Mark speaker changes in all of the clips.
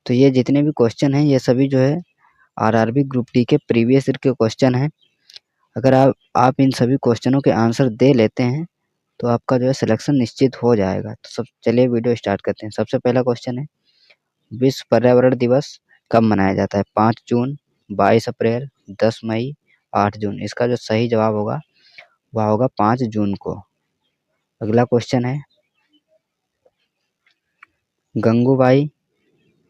Speaker 1: तो ये जितने भी क्वेश्चन हैं ये सभी जो है आरआरबी ग्रुप डी के प्रीवियस ईयर के क्वेश्चन हैं। अगर आप इन सभी क्वेश्चनों के आंसर दे लेते हैं तो आपका जो है सिलेक्शन निश्चित हो जाएगा। तो सब चलिए वीडियो स्टार्ट करते हैं। सबसे पहला क्वेश्चन है, विश्व पर्यावरण दिवस कब मनाया जाता है? 5 जून, 22 अप्रैल, 10 मई, 8 जून। इसका जो सही जवाब होगा वह होगा 5 जून को। अगला क्वेश्चन है, गंगूबाई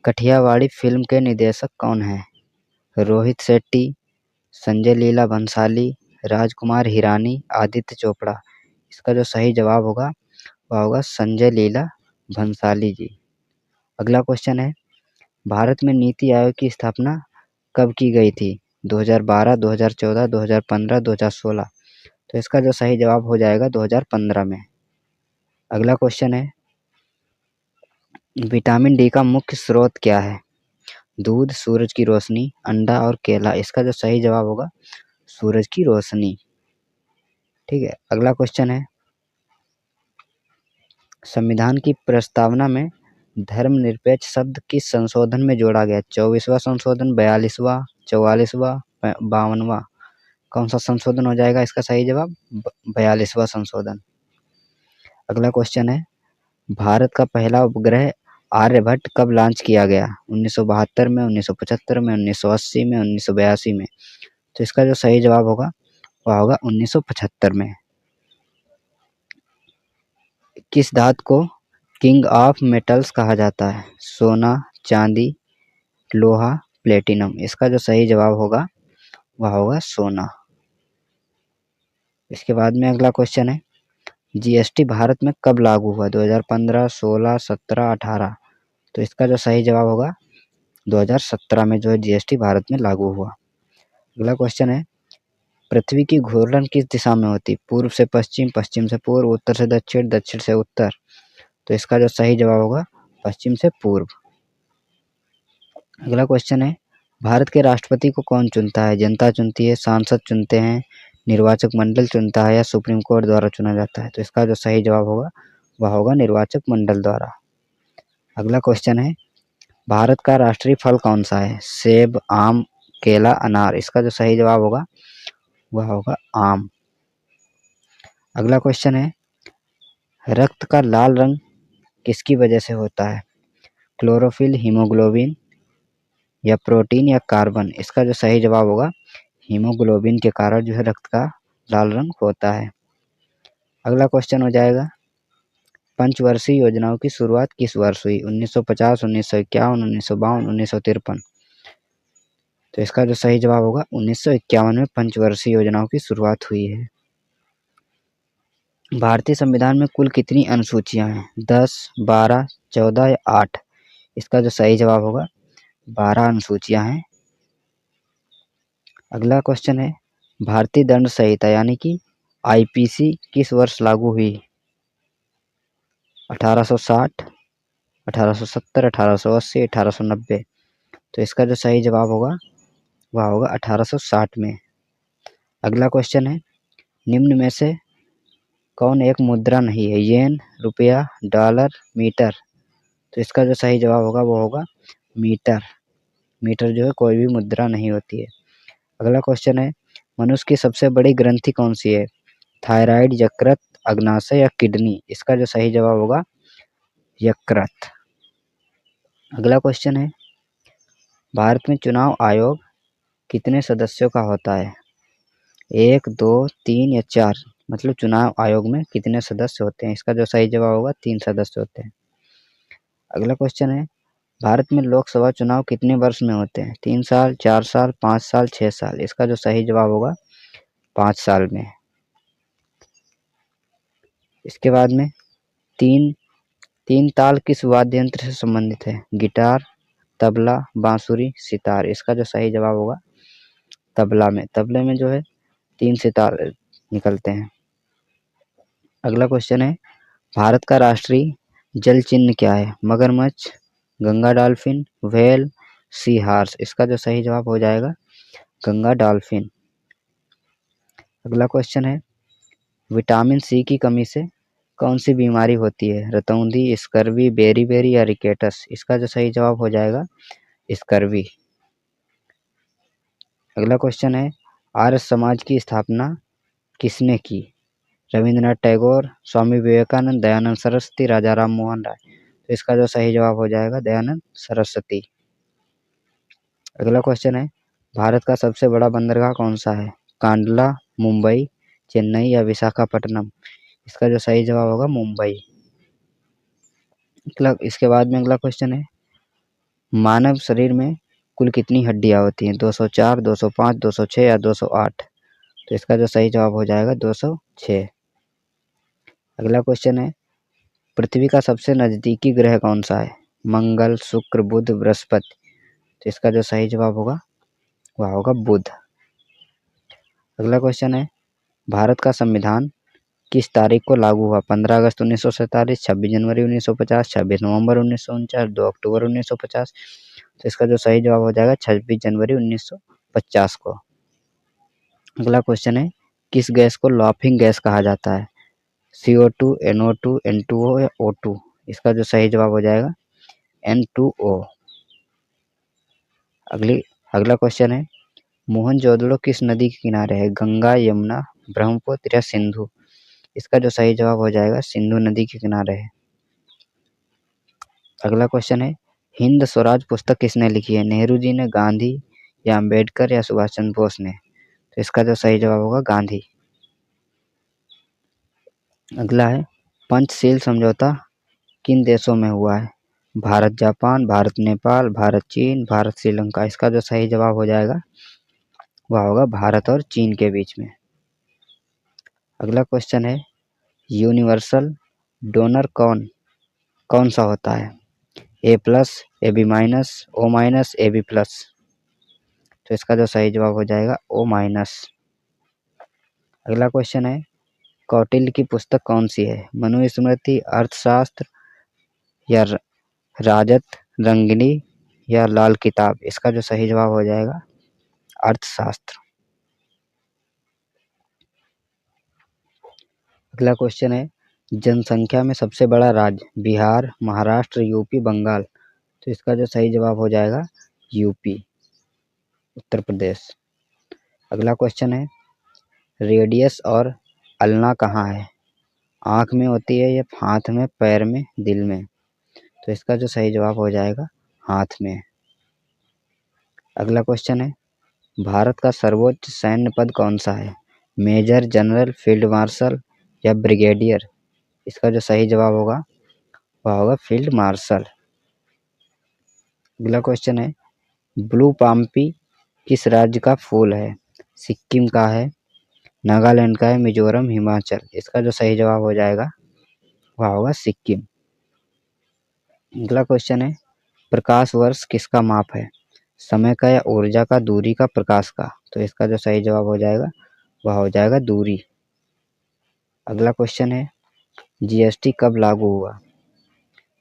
Speaker 1: काठियावाड़ी फिल्म के निर्देशक कौन हैं? रोहित शेट्टी, संजय लीला भंसाली, राजकुमार हिरानी, आदित्य चोपड़ा। इसका जो सही जवाब होगा वह होगा संजय लीला भंसाली जी। अगला क्वेश्चन है, भारत में नीति आयोग की स्थापना कब की गई थी? 2012, 2014, 2015, 2016। तो इसका जो सही जवाब हो जाएगा 2015 में। अगला क्वेश्चन है, विटामिन डी का मुख्य स्रोत क्या है? दूध, सूरज की रोशनी, अंडा और केला। इसका जो सही जवाब होगा सूरज की रोशनी। ठीक है। अगला क्वेश्चन है, संविधान की प्रस्तावना में धर्मनिरपेक्ष शब्द किस संशोधन में जोड़ा गया? 24वां संशोधन, 42वां, 44वां, 52वां। कौन सा संशोधन हो जाएगा इसका सही जवाब? 42वां संशोधन। अगला क्वेश्चन है, भारत का पहला उपग्रह आर्यभट्ट कब लॉन्च किया गया? 1972 में, 1975 में, 1980 में, 1982 में। तो इसका जो सही जवाब होगा वह होगा 1975 में। किस धातु को किंग ऑफ मेटल्स कहा जाता है? सोना, चांदी, लोहा, प्लेटिनम। इसका जो सही जवाब होगा वह होगा सोना। इसके बाद में अगला क्वेश्चन है, जीएसटी भारत में कब लागू हुआ? 2015, 16, 17, 18। तो इसका जो सही जवाब होगा 2017 में जो है जीएसटी भारत में लागू हुआ। अगला क्वेश्चन है, पृथ्वी की घूर्णन किस दिशा में होती? पूर्व से पश्चिम, पश्चिम से पूर्व, उत्तर से दक्षिण, दक्षिण से उत्तर। तो इसका जो सही जवाब होगा पश्चिम से पूर्व। अगला क्वेश्चन है, भारत के राष्ट्रपति को कौन चुनता है? जनता चुनती है, सांसद चुनते हैं, निर्वाचक मंडल चुनता है या सुप्रीम कोर्ट द्वारा चुना जाता है? तो इसका जो सही जवाब होगा वह होगा निर्वाचक मंडल द्वारा। अगला क्वेश्चन है, भारत का राष्ट्रीय फल कौन सा है? सेब, आम, केला, अनार। इसका जो सही जवाब होगा वह होगा आम। अगला क्वेश्चन है, रक्त का लाल रंग किसकी वजह से होता है? क्लोरोफिल, हीमोग्लोबिन या प्रोटीन या कार्बन। इसका जो सही जवाब होगा हीमोग्लोबिन के कारण जो है रक्त का लाल रंग होता है। अगला क्वेश्चन हो जाएगा, पंचवर्षीय योजनाओं की शुरुआत किस वर्ष हुई? 1950, 1951, 1952, 1953। तो इसका जो सही जवाब होगा 1951 में पंचवर्षीय योजनाओं की शुरुआत हुई है। भारतीय संविधान में कुल कितनी अनुसूचियां हैं? 10, 12, 14 या 8। इसका जो सही जवाब होगा 12 अनुसूचियां हैं। अगला क्वेश्चन है, भारतीय दंड संहिता यानी कि आईपीसी किस वर्ष लागू हुई? 1860, 1870, 1880, 1890। तो इसका जो सही जवाब होगा वह होगा 1860 में। अगला क्वेश्चन है, निम्न में से कौन एक मुद्रा नहीं है? येन, रुपया, डॉलर, मीटर। तो इसका जो सही जवाब होगा वो होगा मीटर। मीटर जो है कोई भी मुद्रा नहीं होती है। अगला क्वेश्चन है, मनुष्य की सबसे बड़ी ग्रंथि कौन सी है? थायराइड, यकृत, अग्नाशय या किडनी। इसका जो सही जवाब होगा यकृत। अगला क्वेश्चन है, भारत में चुनाव आयोग कितने सदस्यों का होता है? 1, 2, 3 या 4। मतलब चुनाव आयोग में कितने सदस्य होते हैं? इसका जो सही जवाब होगा 3 सदस्य होते हैं। अगला क्वेश्चन है, भारत में लोकसभा चुनाव कितने वर्ष में होते हैं? 3 साल, 4 साल, 5 साल, 6 साल। इसका जो सही जवाब होगा 5 साल में। इसके बाद में तीन ताल किस वाद्य यंत्र से संबंधित है? गिटार, तबला, बांसुरी, सितार। इसका जो सही जवाब होगा तबला में। तबले में जो है 3 सितार निकलते हैं। अगला क्वेश्चन है, भारत का राष्ट्रीय जल चिन्ह क्या है? मगरमच्छ, Ganga dolphin, whale, sea horse. इसका जो सही जवाब हो जाएगा गंगा डॉल्फिन। अगला क्वेश्चन है, विटामिन सी की कमी से कौन सी बीमारी होती है? रतौंधी, स्कर्वी, बेरी या रिकेटस? इसका जो सही जवाब हो जाएगा स्कर्वी। अगला क्वेश्चन है, आर्य समाज की स्थापना किसने की? रविंद्रनाथ टैगोर, स्वामी विवेकानंद, दयानंद सरस्वती, राजा राम मोहन राय? तो इसका जो सही जवाब हो जाएगा दयानंद सरस्वती। अगला क्वेश्चन है, भारत का सबसे बड़ा बंदरगाह कौन सा है? कांडला, मुंबई, चेन्नई या विशाखापट्टनम? इसका जो सही जवाब होगा मुंबई। इसके बाद में अगला क्वेश्चन है, मानव शरीर में कुल कितनी हड्डियां होती हैं? 204, 205, 206 या 208? तो इसका जो सही जवाब हो जाएगा 206। अगला क्वेश्चन है, पृथ्वी का सबसे नजदीकी ग्रह कौन सा है? मंगल, शुक्र, बुध, बृहस्पति? तो इसका जो सही जवाब होगा वह होगा बुध। अगला क्वेश्चन है, भारत का संविधान किस तारीख को लागू हुआ? 15 अगस्त 1947, 26 जनवरी 1950, 26 नवंबर 1949, 2 अक्टूबर 1950? तो इसका जो सही जवाब हो जाएगा 26 जनवरी 1950 को। अगला क्वेश्चन है, किस गैस को लाफिंग गैस कहा जाता है? CO2, NO2, N2O या O2? इसका जो सही जवाब हो जाएगा N2O। अगला क्वेश्चन है, मोहनजोदड़ो किस नदी के किनारे है? गंगा, यमुना, ब्रह्मपुत्र या सिंधु? इसका जो सही जवाब हो जाएगा सिंधु नदी के किनारे है। अगला क्वेश्चन है, हिंद स्वराज पुस्तक किसने लिखी है? नेहरू जी ने, गांधी या अम्बेडकर या सुभाष चंद्र बोस ने? तो इसका जो सही जवाब होगा गांधी। अगला है, पंचशील समझौता किन देशों में हुआ है? भारत जापान, भारत नेपाल, भारत चीन, भारत श्रीलंका? इसका जो सही जवाब हो जाएगा वह होगा भारत और चीन के बीच में। अगला क्वेश्चन है, यूनिवर्सल डोनर कौन सा होता है? A+, AB-, O-, AB+? तो इसका जो सही जवाब हो जाएगा O-। अगला क्वेश्चन है, कौटिल्य की पुस्तक कौन सी है? मनुस्मृति, अर्थशास्त्र या राजत रंगिनी या लाल किताब? इसका जो सही जवाब हो जाएगा अर्थशास्त्र। अगला क्वेश्चन है, जनसंख्या में सबसे बड़ा राज्य? बिहार, महाराष्ट्र, यूपी, बंगाल? तो इसका जो सही जवाब हो जाएगा यूपी, उत्तर प्रदेश। अगला क्वेश्चन है, रेडियस और अल्ना कहाँ है? आँख में होती है या हाथ में, पैर में, दिल में? तो इसका जो सही जवाब हो जाएगा हाथ में। अगला क्वेश्चन है, भारत का सर्वोच्च सैन्य पद कौन सा है? मेजर, जनरल, फील्ड मार्शल या ब्रिगेडियर? इसका जो सही जवाब होगा वह होगा फील्ड मार्शल। अगला क्वेश्चन है, ब्लू पाम्पी किस राज्य का फूल है? सिक्किम का है, नागालैंड का है, मिजोरम, हिमाचल? इसका जो सही जवाब हो जाएगा वह होगा सिक्किम। अगला क्वेश्चन है, प्रकाश वर्ष किसका माप है? समय का या ऊर्जा का, दूरी का, प्रकाश का? तो इसका जो सही जवाब हो जाएगा वह हो जाएगा दूरी। अगला क्वेश्चन है, GST कब लागू हुआ?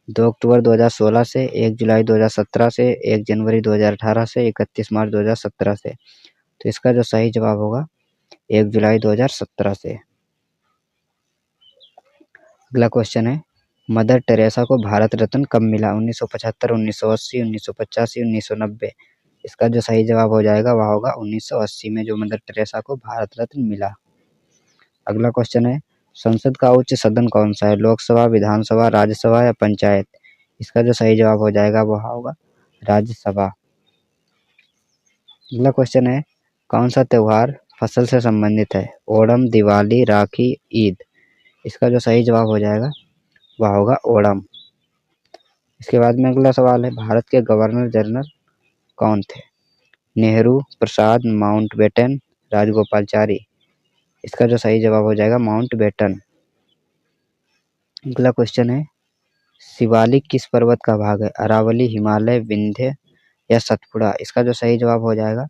Speaker 1: 2 अक्टूबर 2016 से, 1 जुलाई 2017 से, 1 जनवरी 2018 से, 31 मार्च 2017 से? तो इसका जो सही जवाब होगा 1 जुलाई 2017 से। अगला क्वेश्चन है, मदर टेरेसा को भारत रत्न कब मिला? 1975, 1980, 1985, 1990? इसका जो सही जवाब हो जाएगा वह होगा 1980 में जो मदर टेरेसा को भारत रत्न मिला। अगला क्वेश्चन है, संसद का उच्च सदन कौन सा है? लोकसभा, विधानसभा, राज्यसभा या पंचायत? इसका जो सही जवाब हो जाएगा वह होगा राज्यसभा। अगला क्वेश्चन है, कौन सा त्योहार फसल से संबंधित है? ओणम, दिवाली, राखी, ईद? इसका जो सही जवाब हो जाएगा वह होगा ओणम। इसके बाद में अगला सवाल है, भारत के गवर्नर जनरल कौन थे? नेहरू, प्रसाद, माउंटबेटन, राजगोपालाचारी? इसका जो सही जवाब हो जाएगा माउंटबेटन। अगला क्वेश्चन है, शिवालिक किस पर्वत का भाग है? अरावली, हिमालय, विंध्य या सतपुड़ा? इसका जो सही जवाब हो जाएगा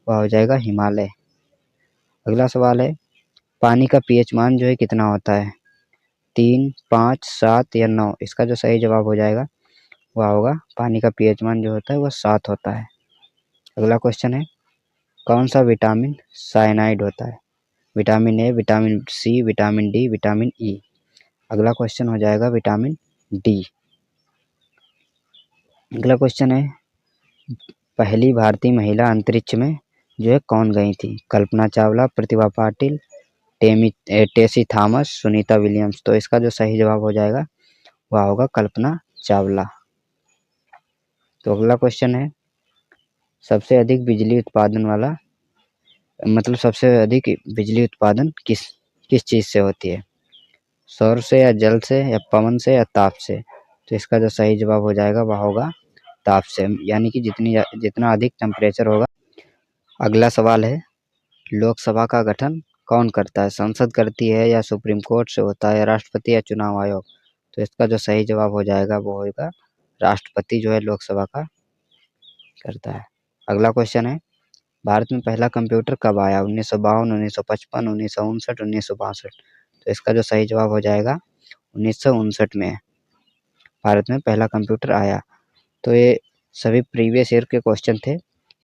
Speaker 1: वह हो जाएगा हिमालय। अगला सवाल है, पानी का pH मान जो है कितना होता है? 3, 5, 7 या 9? इसका जो सही जवाब हो जाएगा वह होगा पानी का pH मान जो होता है वह 7 होता है। अगला क्वेश्चन है, कौन सा विटामिन साइनाइड होता है? Vitamin A, vitamin C, vitamin D, vitamin E? अगला क्वेश्चन हो जाएगा विटामिन डी। अगला क्वेश्चन है पहली भारतीय महिला अंतरिक्ष में जो है कौन गई थी? कल्पना चावला, प्रतिभा पाटिल, टेसी थॉमस, सुनीता विलियम्स। तो इसका जो सही जवाब हो जाएगा वह होगा कल्पना चावला। तो अगला क्वेश्चन है सबसे अधिक बिजली उत्पादन वाला मतलब सबसे अधिक बिजली उत्पादन किस चीज से होती है? सौर से या जल से या पवन से या ताप से? तो इसका जो सही जवाब हो जाएगा वह होगा ताप से, यानी कि जितना अधिक टेम्परेचर होगा। अगला सवाल है लोकसभा का गठन कौन करता है? संसद करती है या सुप्रीम कोर्ट से होता है या राष्ट्रपति या चुनाव आयोग? तो इसका जो सही जवाब हो जाएगा वो होगा राष्ट्रपति जो है लोकसभा का करता है। अगला क्वेश्चन है भारत में पहला कंप्यूटर कब आया? 1952, 1955, 1959, 1962। तो इसका जो सही जवाब हो जाएगा 1959 में भारत में पहला कंप्यूटर आया। तो ये सभी प्रीवियस ईयर के क्वेश्चन थे।